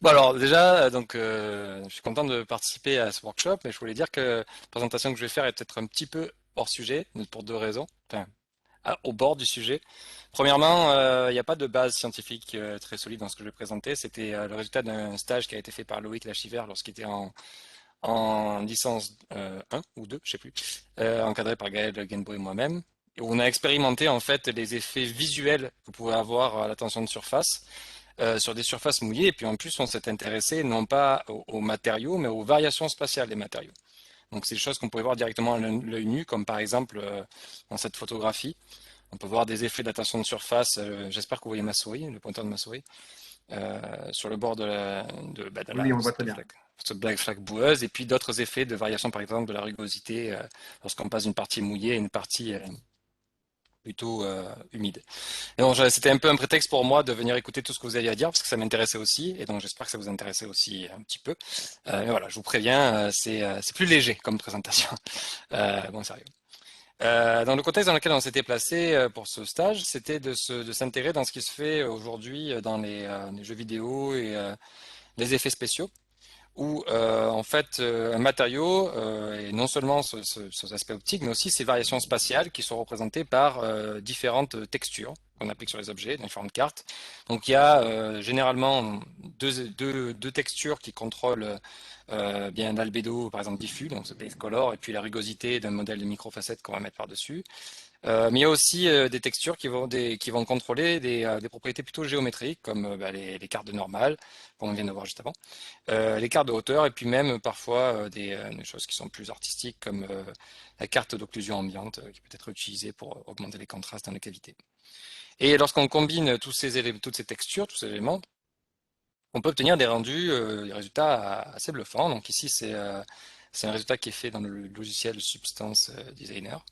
Bon alors déjà, je suis content de participer à ce workshop, mais je voulais dire que la présentation que je vais faire est peut-être un petit peu hors sujet, mais pour deux raisons, enfin au bord du sujet. Premièrement, il n'y a pas de base scientifique très solide dans ce que je vais présenter. C'était le résultat d'un stage qui a été fait par Loïc Lachiver lorsqu'il était en licence 1 ou 2, je sais plus, encadré par Gaël Guenbo et moi-même. Et où on a expérimenté en fait les effets visuels que vous pouvez avoir à la tension de surface sur des surfaces mouillées. Et puis en plus, on s'est intéressé non pas aux matériaux, mais aux variations spatiales des matériaux. Donc c'est des choses qu'on pouvait voir directement à l'œil nu, comme par exemple dans cette photographie. On peut voir des effets d'attention de surface. J'espère que vous voyez ma souris, le pointeur de ma souris, sur le bord Oui, on le voit très bien. cette black flaque boueuse, et puis d'autres effets de variation, par exemple, de la rugosité lorsqu'on passe d'une partie mouillée à une partie plutôt humide. Et donc, c'était un peu un prétexte pour moi de venir écouter tout ce que vous aviez à dire, parce que ça m'intéressait aussi, et donc j'espère que ça vous intéressait aussi un petit peu. Mais voilà, je vous préviens, c'est plus léger comme présentation. Bon, sérieux. Dans le contexte dans lequel on s'était placé pour ce stage, c'était de s'intégrer dans ce qui se fait aujourd'hui dans les jeux vidéo et les effets spéciaux, où en fait un matériau et non seulement ses aspects optiques, mais aussi ses variations spatiales qui sont représentées par différentes textures qu'on applique sur les objets, dans différentes cartes. Donc il y a généralement deux textures qui contrôlent bien l'albédo, par exemple diffus, donc c'est base color, et puis la rugosité d'un modèle de microfacettes qu'on va mettre par-dessus. Mais il y a aussi des textures qui vont contrôler des propriétés plutôt géométriques, comme les cartes de normale, comme on vient de voir juste avant, les cartes de hauteur, et puis même parfois des choses qui sont plus artistiques, comme la carte d'occlusion ambiante, qui peut être utilisée pour augmenter les contrastes dans les cavités. Et lorsqu'on combine tous ces éléments, toutes ces textures, tous ces éléments, on peut obtenir des rendus, des résultats assez bluffants. Donc ici, c'est un résultat qui est fait dans le logiciel Substance Designer.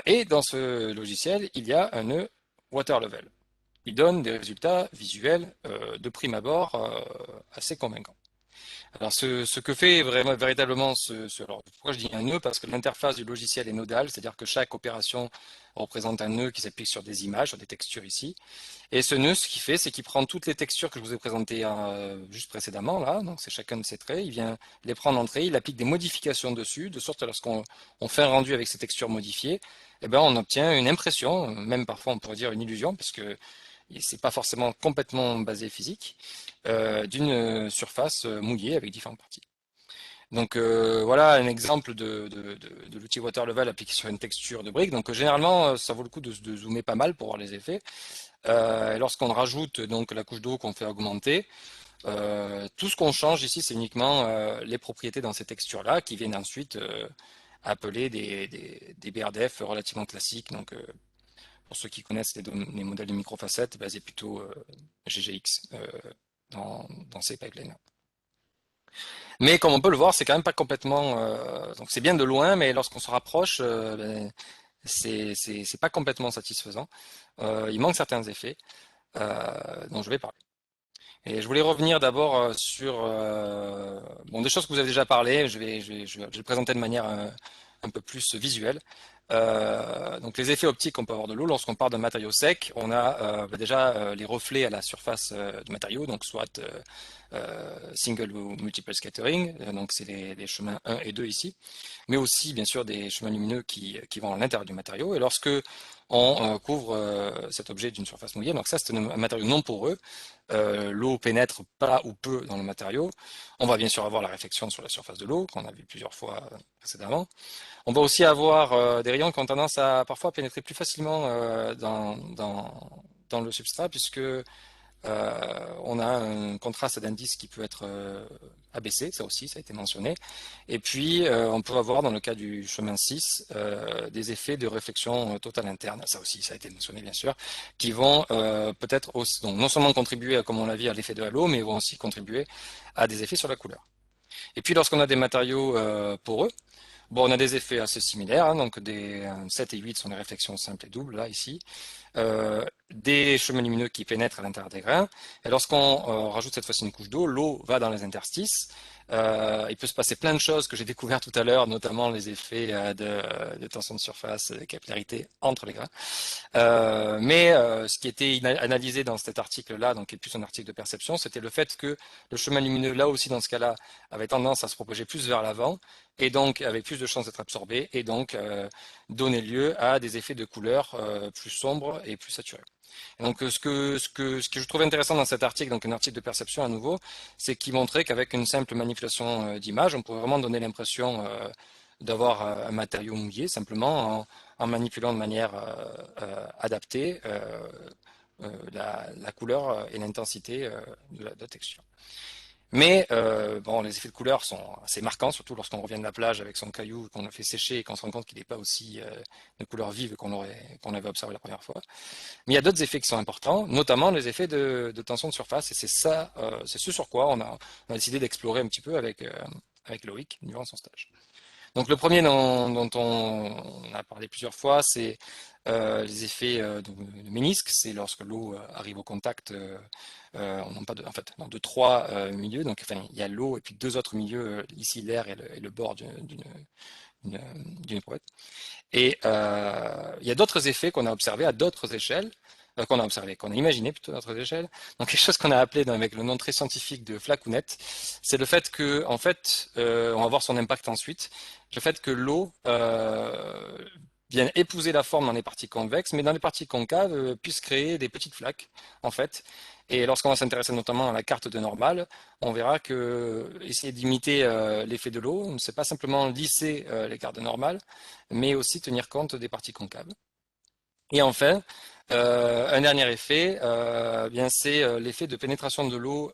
Et dans ce logiciel, il y a un nœud water level. Il donne des résultats visuels de prime abord assez convaincants. Alors ce que fait vraiment véritablement alors, pourquoi je dis un nœud? Parce que l'interface du logiciel est nodale, c'est-à-dire que chaque opération représente un nœud qui s'applique sur des images, sur des textures ici. Et ce nœud, ce qu'il fait, c'est qu'il prend toutes les textures que je vous ai présentées juste précédemment, là, donc c'est chacun de ces traits, il vient les prendre en trait, il applique des modifications dessus, de sorte que lorsqu'on fait un rendu avec ces textures modifiées, eh ben, on obtient une impression, même parfois on pourrait dire une illusion, parce que c'est pas forcément complètement basé physique, d'une surface mouillée avec différentes parties. Donc voilà un exemple de l'outil Water Level appliqué sur une texture de brique. Donc généralement, ça vaut le coup de zoomer pas mal pour voir les effets. Lorsqu'on rajoute donc la couche d'eau qu'on fait augmenter, tout ce qu'on change ici, c'est uniquement les propriétés dans ces textures-là qui viennent ensuite appeler des BRDF relativement classiques. Donc, pour ceux qui connaissent les modèles de microfacettes, basés plutôt GGX dans ces pipelines. Mais comme on peut le voir, c'est quand même pas complètement. Donc, c'est bien de loin, mais lorsqu'on se rapproche, c'est pas complètement satisfaisant. Il manque certains effets dont je vais parler. Et je voulais revenir d'abord sur bon, des choses que vous avez déjà parlé. Je vais le présenter de manière un peu plus visuelle. Donc les effets optiques qu'on peut avoir de l'eau, lorsqu'on part d'un matériau sec, on a déjà les reflets à la surface du matériau, donc soit single ou multiple scattering, donc c'est les chemins 1 et 2 ici, mais aussi bien sûr des chemins lumineux qui vont à l'intérieur du matériau. Et lorsque on couvre cet objet d'une surface mouillée, donc ça c'est un matériau non poreux, l'eau pénètre pas ou peu dans le matériau. On va bien sûr avoir la réflexion sur la surface de l'eau, qu'on a vu plusieurs fois précédemment. On va aussi avoir des rayons qui ont tendance à parfois pénétrer plus facilement dans le substrat, puisque on a un contraste d'indice qui peut être abaissé, ça aussi, ça a été mentionné. Et puis, on peut avoir, dans le cas du chemin 6, des effets de réflexion totale interne, ça aussi, ça a été mentionné, bien sûr, qui vont peut-être aussi, donc, non seulement contribuer, comme on l'a vu, à l'effet de halo, mais vont aussi contribuer à des effets sur la couleur. Et puis, lorsqu'on a des matériaux poreux, bon, on a des effets assez similaires, hein, donc des 7 et 8 sont des réflexions simples et doubles, là, ici. Des chemins lumineux qui pénètrent à l'intérieur des grains. Et lorsqu'on rajoute cette fois-ci une couche d'eau, l'eau va dans les interstices, Il peut se passer plein de choses que j'ai découvert tout à l'heure, notamment les effets de tension de surface, de capillarité entre les grains. Ce qui était analysé dans cet article-là, donc qui est plus un article de perception, c'était le fait que le chemin lumineux, là aussi dans ce cas-là, avait tendance à se propager plus vers l'avant, et donc avec plus de chances d'être absorbé, et donc donner lieu à des effets de couleur plus sombres et plus saturés. Et donc ce que je trouve intéressant dans cet article, donc un article de perception à nouveau, c'est qu'il montrait qu'avec une simple manipulation d'image, on pouvait vraiment donner l'impression d'avoir un matériau mouillé simplement en manipulant de manière adaptée la couleur et l'intensité de la texture. Mais bon, les effets de couleur sont assez marquants, surtout lorsqu'on revient de la plage avec son caillou, qu'on le fait sécher et qu'on se rend compte qu'il n'est pas aussi de couleur vive qu'on avait observé la première fois. Mais il y a d'autres effets qui sont importants, notamment les effets de tension de surface, et c'est ça, c'est ce sur quoi on a décidé d'explorer un petit peu avec Loïc durant son stage. Donc le premier dont on a parlé plusieurs fois, c'est les effets de ménisque. C'est lorsque l'eau arrive au contact, en fait, dans deux, trois milieux. Donc enfin, il y a l'eau et puis deux autres milieux, ici l'air et le bord d'une éprouvette. Et il y a d'autres effets qu'on a observés à d'autres échelles, qu'on a imaginé plutôt à d'autres échelles. Donc quelque chose qu'on a appelé avec le nom très scientifique de flacounette, c'est le fait que, en fait, on va voir son impact ensuite, le fait que l'eau vienne épouser la forme dans les parties convexes, mais dans les parties concaves puisse créer des petites flaques, en fait. Et lorsqu'on va s'intéresser notamment à la carte de Normal, on verra que essayer d'imiter l'effet de l'eau, c'est pas simplement lisser les cartes de Normal, mais aussi tenir compte des parties concaves. Et enfin, un dernier effet, bien c'est l'effet de pénétration de l'eau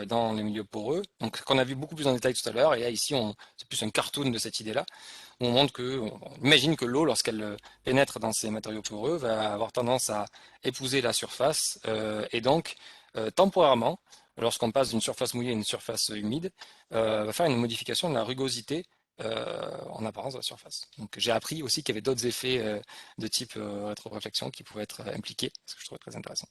dans les milieux poreux, donc qu'on a vu beaucoup plus en détail tout à l'heure. Et là, ici, c'est plus un cartoon de cette idée-là, où on imagine que l'eau, lorsqu'elle pénètre dans ces matériaux poreux, va avoir tendance à épouser la surface, et donc temporairement, lorsqu'on passe d'une surface mouillée à une surface humide, va faire une modification de la rugosité en apparence de la surface. Donc j'ai appris aussi qu'il y avait d'autres effets de type rétroréflexion qui pouvaient être impliqués, ce que je trouvais très intéressant.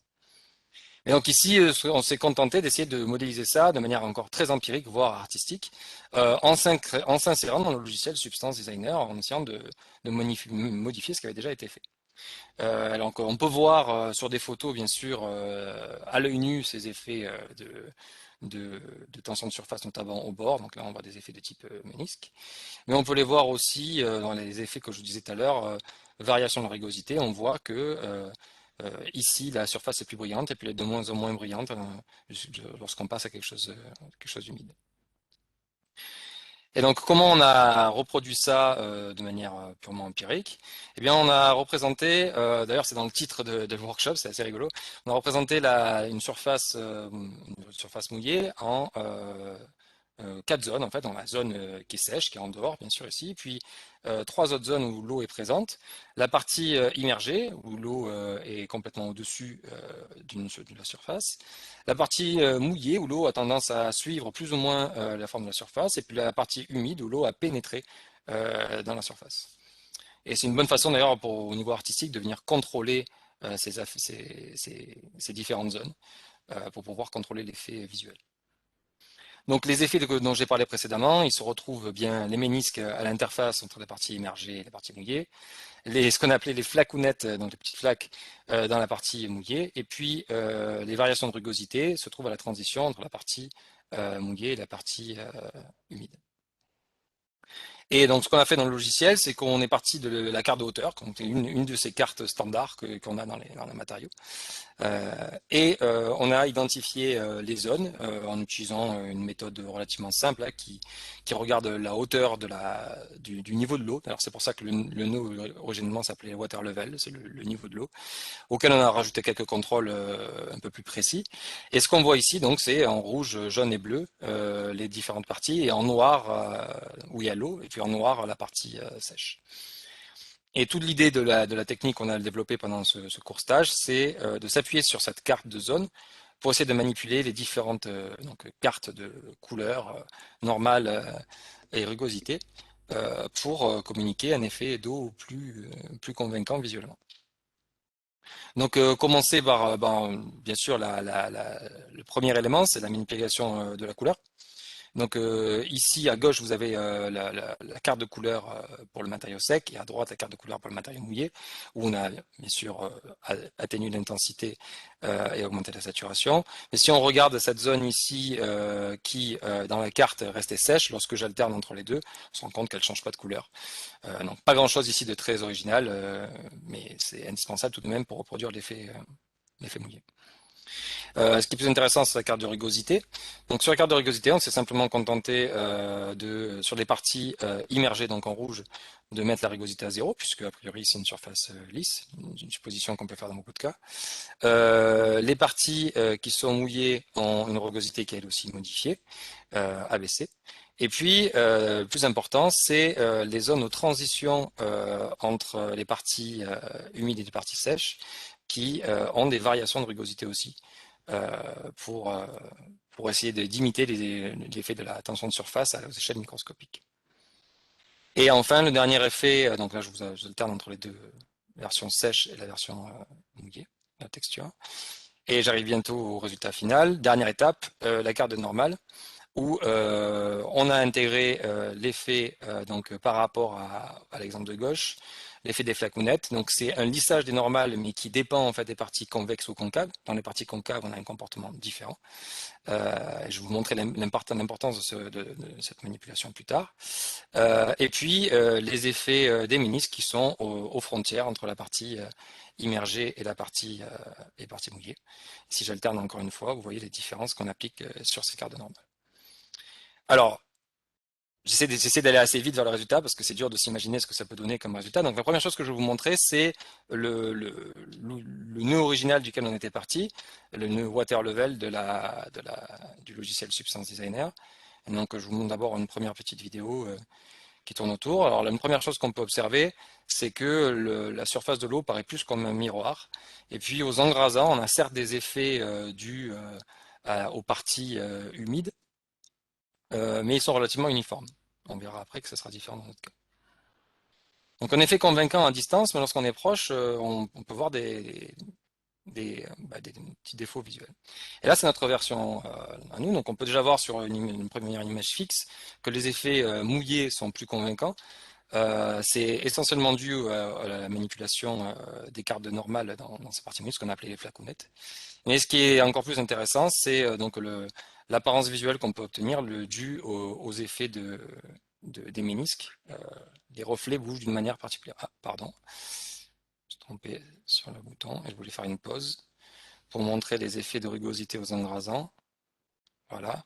Et donc ici, on s'est contenté d'essayer de modéliser ça de manière encore très empirique, voire artistique, en s'insérant dans le logiciel Substance Designer, en essayant de modifier ce qui avait déjà été fait. Alors on peut voir sur des photos, bien sûr, à l'œil nu, ces effets de tension de surface, notamment au bord. Donc là, on voit des effets de type ménisque. Mais on peut les voir aussi dans les effets que je vous disais tout à l'heure, variation de rugosité. On voit que ici, la surface est plus brillante et puis elle est de moins en moins brillante lorsqu'on passe à quelque chose d'humide. Et donc, comment on a reproduit ça de manière purement empirique? Eh bien, on a représenté, d'ailleurs c'est dans le titre de workshop, c'est assez rigolo, on a représenté une surface mouillée en 4 zones, en fait, dans la zone qui est sèche, qui est en dehors, bien sûr, ici, puis 3 autres zones où l'eau est présente, la partie immergée, où l'eau est complètement au-dessus de la surface, la partie mouillée, où l'eau a tendance à suivre plus ou moins la forme de la surface, et puis la partie humide, où l'eau a pénétré dans la surface. Et c'est une bonne façon, d'ailleurs, au niveau artistique, de venir contrôler ces différentes zones, pour pouvoir contrôler l'effet visuel. Donc les effets dont j'ai parlé précédemment, ils se retrouvent bien les ménisques à l'interface entre la partie immergée et la partie mouillée, ce qu'on appelait les flacounettes, donc les petites flaques dans la partie mouillée, et puis les variations de rugosité se trouvent à la transition entre la partie mouillée et la partie humide. Et donc, ce qu'on a fait dans le logiciel, c'est qu'on est parti de la carte de hauteur, donc une de ces cartes standards qu'on a dans les matériaux. On a identifié les zones en utilisant une méthode relativement simple là, qui regarde la hauteur du niveau de l'eau. Alors c'est pour ça que le nœud originellement s'appelait water level, c'est le niveau de l'eau, auquel on a rajouté quelques contrôles un peu plus précis. Et ce qu'on voit ici, donc, c'est en rouge, jaune et bleu les différentes parties, et en noir où il y a l'eau, et puis en noir la partie sèche. Et toute l'idée de la technique qu'on a développée pendant ce court stage, c'est de s'appuyer sur cette carte de zone pour essayer de manipuler les différentes cartes de couleurs normales et rugosité pour communiquer un effet d'eau plus convaincant visuellement. Donc commencer par bien sûr le premier élément, c'est la manipulation de la couleur. Donc ici à gauche vous avez la carte de couleur pour le matériau sec et à droite la carte de couleur pour le matériau mouillé où on a bien sûr atténué l'intensité et augmenté la saturation. Mais si on regarde cette zone ici qui dans la carte restait sèche, lorsque j'alterne entre les deux, on se rend compte qu'elle ne change pas de couleur. Donc pas grand chose ici de très original, mais c'est indispensable tout de même pour reproduire l'effet mouillé. Ce qui est plus intéressant, c'est la carte de rugosité. Donc sur la carte de rugosité, on s'est simplement contenté sur les parties immergées, donc en rouge, de mettre la rugosité à 0, puisque a priori c'est une surface lisse, une supposition qu'on peut faire dans beaucoup de cas. Les parties qui sont mouillées ont une rugosité qui est elle aussi modifiée, abaissée. Et puis, le plus important, c'est les zones de transition entre les parties humides et les parties sèches qui ont des variations de rugosité aussi euh, pour, euh, pour essayer d'imiter l'effet de la tension de surface à échelle microscopique. Et enfin, le dernier effet, donc là je vous alterne entre les deux versions sèches et la version mouillée, la texture. Et j'arrive bientôt au résultat final. Dernière étape, la carte de normale, où on a intégré l'effet donc par rapport à l'exemple de gauche, l'effet des flacounettes. Donc c'est un lissage des normales, mais qui dépend en fait des parties convexes ou concaves. Dans les parties concaves, on a un comportement différent. Je vais vous montrer l'importance de cette manipulation plus tard. Et puis les effets des ménisques qui sont aux frontières entre la partie immergée et la partie mouillée. Si j'alterne encore une fois, vous voyez les différences qu'on applique sur ces cartes de normales. Alors, j'essaie d'aller assez vite vers le résultat parce que c'est dur de s'imaginer ce que ça peut donner comme résultat. Donc la première chose que je vais vous montrer, c'est le nœud original duquel on était parti, le nœud water level du logiciel Substance Designer. Et donc je vous montre d'abord une première petite vidéo qui tourne autour. Alors la première chose qu'on peut observer, c'est que la surface de l'eau paraît plus comme un miroir. Et puis aux engrasants, on a certes des effets dus aux parties humides, mais ils sont relativement uniformes. On verra après que ce sera différent dans notre cas. Donc un effet convaincant à distance, mais lorsqu'on est proche, on peut voir des petits défauts visuels. Et là, c'est notre version à nous, donc on peut déjà voir sur une première image fixe que les effets mouillés sont plus convaincants. C'est essentiellement dû à la manipulation des cartes de normale dans ces parties mouillées, ce qu'on appelait les flacounettes. Mais ce qui est encore plus intéressant, c'est donc l'apparence visuelle qu'on peut obtenir dû aux effets des ménisques. Les reflets bougent d'une manière particulière. Ah, pardon, je me suis trompé sur le bouton et je voulais faire une pause pour montrer les effets de rugosité aux engrasants. Voilà,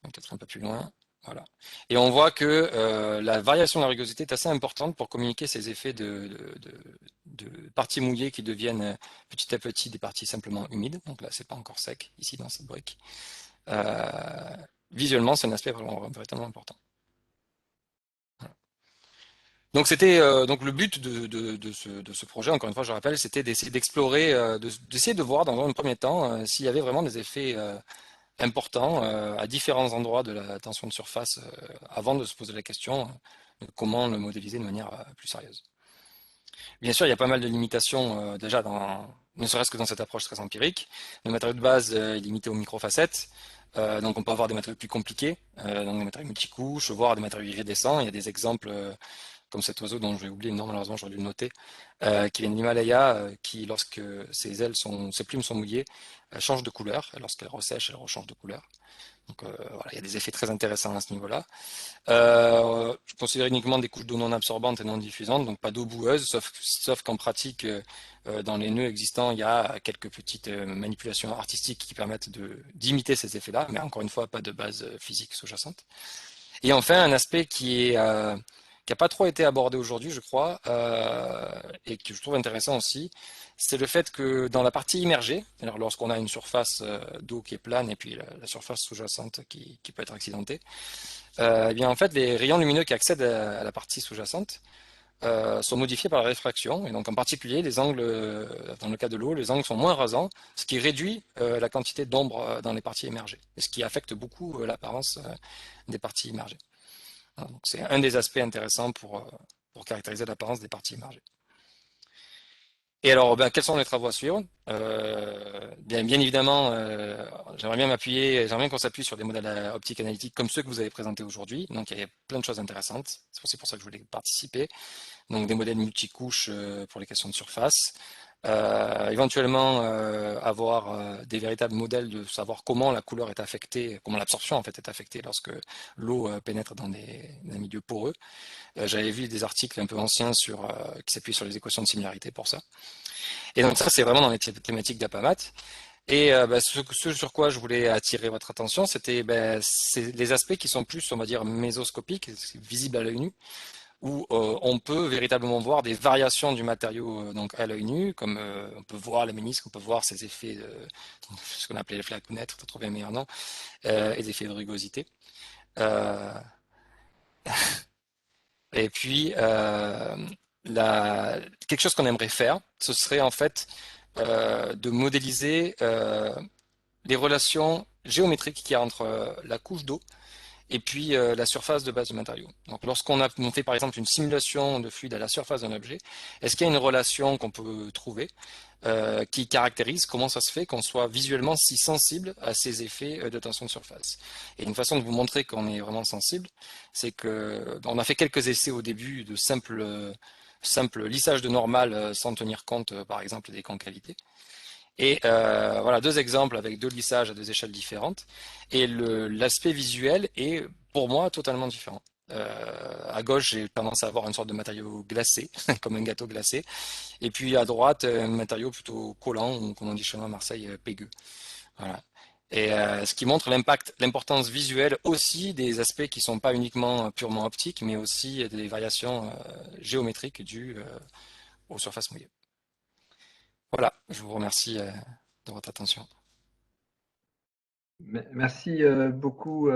peut-être un peu plus loin. Voilà. Et on voit que la variation de la rugosité est assez importante pour communiquer ces effets de parties mouillées qui deviennent petit à petit des parties simplement humides. Donc là, c'est pas encore sec, ici dans cette brique. Visuellement, c'est un aspect vraiment, véritablement important. Voilà. Donc c'était donc le but de ce projet, encore une fois, je rappelle, c'était d'essayer d'explorer, d'essayer de voir dans un premier temps s'il y avait vraiment des effets importants à différents endroits de la tension de surface avant de se poser la question de comment le modéliser de manière plus sérieuse. Bien sûr, il y a pas mal de limitations déjà ne serait-ce que dans cette approche très empirique. Le matériau de base est limité aux microfacettes, donc on peut avoir des matériaux plus compliqués, donc des matériaux multicouches, voire des matériaux iridescents. Il y a des exemples comme cet oiseau dont je vais oublier le nom, malheureusement j'aurais dû le noter, qui vient de l'Himalaya, qui lorsque ses plumes sont mouillées, change de couleur, et lorsqu'elle ressèche, elle rechange de couleur. Donc voilà, il y a des effets très intéressants à ce niveau-là. Je considère uniquement des couches d'eau non absorbantes et non diffusantes, donc pas d'eau boueuse, sauf qu'en pratique, dans les nœuds existants, il y a quelques petites manipulations artistiques qui permettent d'imiter ces effets-là, mais encore une fois, pas de base physique sous-jacente. Et enfin, un aspect qui n'a pas trop été abordé aujourd'hui, je crois, et que je trouve intéressant aussi, c'est le fait que dans la partie immergée, alors lorsqu'on a une surface d'eau qui est plane et puis la surface sous-jacente qui peut être accidentée, eh bien en fait les rayons lumineux qui accèdent à la partie sous-jacente sont modifiés par la réfraction, et donc en particulier les angles, dans le cas de l'eau, les angles sont moins rasants, ce qui réduit la quantité d'ombre dans les parties émergées, et ce qui affecte beaucoup l'apparence des parties immergées. Donc c'est un des aspects intéressants pour caractériser l'apparence des parties immergées. Et alors, ben, quels sont les travaux à suivre? Bien évidemment, j'aimerais bien qu'on s'appuie sur des modèles optiques analytiques comme ceux que vous avez présentés aujourd'hui. Donc, il y a plein de choses intéressantes. C'est aussi pour ça que je voulais participer. Donc, des modèles multicouches pour les questions de surface. Éventuellement, avoir des véritables modèles de savoir comment la couleur est affectée, comment l'absorption en fait est affectée lorsque l'eau pénètre dans des milieux poreux. J'avais vu des articles un peu anciens qui s'appuient sur les équations de similarité pour ça. Et donc ça, c'est vraiment dans les thématiques d'Apamat. Et ce sur quoi je voulais attirer votre attention, c'est les aspects qui sont plus, on va dire, mésoscopiques, visibles à l'œil nu, où on peut véritablement voir des variations du matériau donc à l'œil nu, comme on peut voir les ménisques, on peut voir ces effets, ce qu'on appelait les flacounettes, pour trouver un meilleur nom, et des effets de rugosité. Euh, et puis, quelque chose qu'on aimerait faire, ce serait en fait de modéliser les relations géométriques qu'il y a entre la couche d'eau et puis la surface de base du matériau. Donc on fait par exemple une simulation de fluide à la surface d'un objet, est-ce qu'il y a une relation qu'on peut trouver qui caractérise comment ça se fait qu'on soit visuellement si sensible à ces effets de tension de surface. Et une façon de vous montrer qu'on est vraiment sensible, c'est que on a fait quelques essais au début de simple lissage de normal sans tenir compte par exemple des concalités. Et voilà deux exemples avec deux lissages à deux échelles différentes. Et l'aspect visuel est pour moi totalement différent. À gauche, j'ai tendance à avoir une sorte de matériau glacé, comme un gâteau glacé. Et puis à droite, un matériau plutôt collant, ou comme on dit chez nous à Marseille, pégueux. Voilà. Et ce qui montre l'importance visuelle aussi des aspects qui sont pas uniquement purement optiques, mais aussi des variations géométriques dues aux surfaces mouillées. Voilà, je vous remercie de votre attention. Merci beaucoup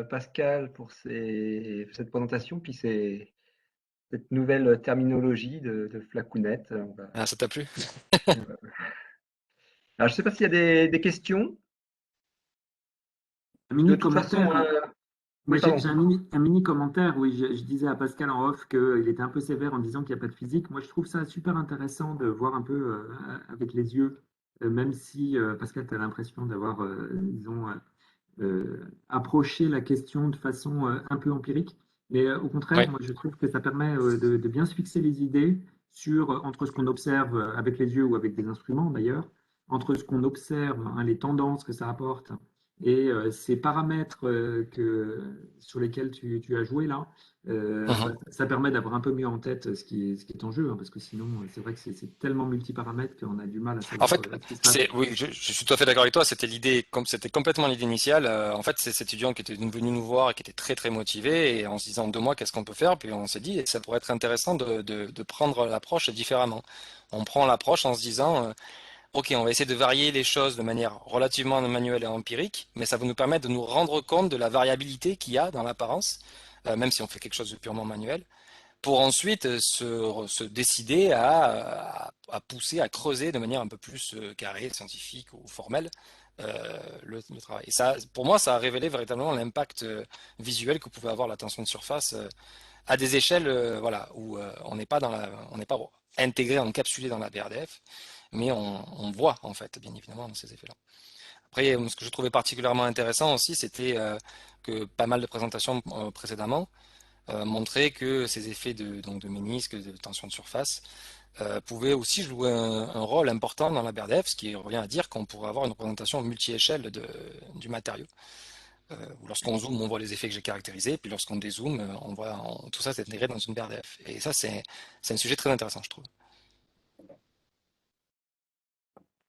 Pascal pour cette présentation, puis cette nouvelle terminologie de flacounette. Ah, ça t'a plu? Alors, je ne sais pas s'il y a des questions. Un De mini toute façon, commentaire. Moi, oui, j'ai pardon. un mini commentaire. Oui, je disais à Pascal en off qu'il était un peu sévère en disant qu'il n'y a pas de physique. Moi, je trouve ça super intéressant de voir un peu avec les yeux, même si Pascal, tu as l'impression d'avoir, disons, approché la question de façon un peu empirique. Mais au Oui. contraire, moi, je trouve que ça permet de bien se fixer les idées sur, entre ce qu'on observe avec les yeux ou avec des instruments d'ailleurs, entre ce qu'on observe, hein, les tendances que ça apporte et ces paramètres sur lesquels tu as joué là, Mhm. ça permet d'avoir un peu mieux en tête ce qui est en jeu, hein, parce que sinon, c'est vrai que c'est tellement multiparamètres qu'on a du mal à En savoir fait, ce qui se passe. oui, je suis tout à fait d'accord avec toi. C'était l'idée, comme c'était complètement l'idée initiale. En fait, c'est cet étudiant qui était venu nous voir et qui était très très motivé et en se disant 2 mois, qu'est-ce qu'on peut faire? Puis on s'est dit, ça pourrait être intéressant de prendre l'approche différemment. On prend l'approche en se disant, ok, on va essayer de varier les choses de manière relativement manuelle et empirique, mais ça va nous permettre de nous rendre compte de la variabilité qu'il y a dans l'apparence, même si on fait quelque chose de purement manuel pour ensuite se décider à pousser, à creuser de manière un peu plus carrée, scientifique ou formelle le travail. Et ça, pour moi, ça a révélé véritablement l'impact visuel que pouvait avoir la tension de surface à des échelles voilà, où on n'est pas intégré, encapsulé dans la BRDF, mais on voit en fait, bien évidemment, ces effets-là. Après, ce que je trouvais particulièrement intéressant aussi, c'était que pas mal de présentations précédemment montrer que ces effets donc de ménisque, de tension de surface, pouvaient aussi jouer un rôle important dans la BRDF, ce qui revient à dire qu'on pourrait avoir une représentation multi-échelle du matériau. Où lorsqu'on zoome, on voit les effets que j'ai caractérisés, puis lorsqu'on dézoome, on voit tout ça s'est intégré dans une BRDF. Et ça, c'est un sujet très intéressant, je trouve.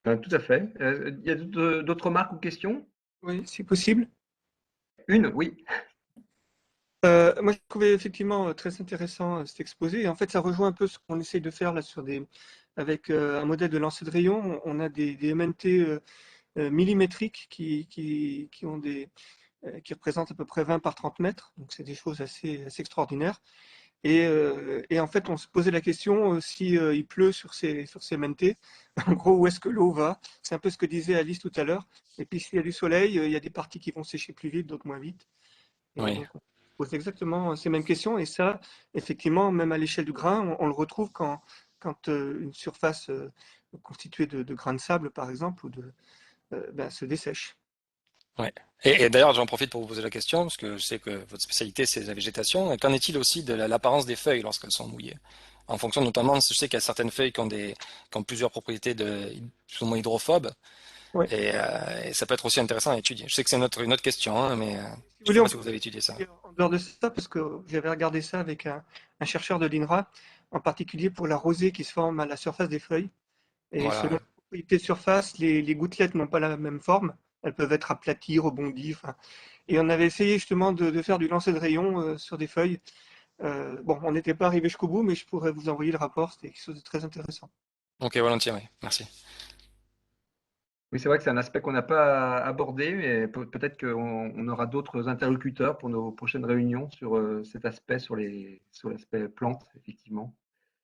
Tout à fait. Il y a d'autres remarques ou questions? Oui, c'est possible. Une, oui. Moi, je trouvais effectivement très intéressant cet exposé. Et en fait, ça rejoint un peu ce qu'on essaye de faire là avec un modèle de lancer de rayon. On a des MNT millimétriques qui représentent à peu près 20 par 30 mètres. Donc, c'est des choses assez extraordinaires. Et en fait, on se posait la question si il pleut sur ces MNT. En gros, où est-ce que l'eau va? C'est un peu ce que disait Alice tout à l'heure. Et puis, s'il y a du soleil, il y a des parties qui vont sécher plus vite, d'autres moins vite. Et Oui. donc, on pose exactement ces mêmes questions. Et ça, effectivement, même à l'échelle du grain, on le retrouve quand une surface constituée de grains de sable, par exemple, se dessèche. Ouais. Et d'ailleurs, j'en profite pour vous poser la question, parce que je sais que votre spécialité, c'est la végétation. Et qu'en est-il aussi de l'apparence des feuilles lorsqu'elles sont mouillées? En fonction notamment, je sais qu'il y a certaines feuilles qui ont plusieurs propriétés plus ou moins hydrophobes, Ouais. et ça peut être aussi intéressant à étudier. Je sais que c'est une autre question, hein, mais Si vous je ne voulez, sais on pas si peut vous avez étudié ça. aller en dehors de ça, parce que j'avais regardé ça avec un chercheur de l'INRA, en particulier pour la rosée qui se forme à la surface des feuilles. Et Voilà, selon ouais. la propriété de surface, les gouttelettes n'ont pas la même forme. Elles peuvent être aplaties, rebondies. Enfin. Et on avait essayé justement de faire du lancer de rayons sur des feuilles. Bon, on n'était pas arrivé jusqu'au bout, mais je pourrais vous envoyer le rapport. C'était quelque chose de très intéressant. Ok, volontiers, oui. Merci. Oui, c'est vrai que c'est un aspect qu'on n'a pas abordé, mais peut-être qu'on aura d'autres interlocuteurs pour nos prochaines réunions sur cet aspect, sur l'aspect plantes, effectivement.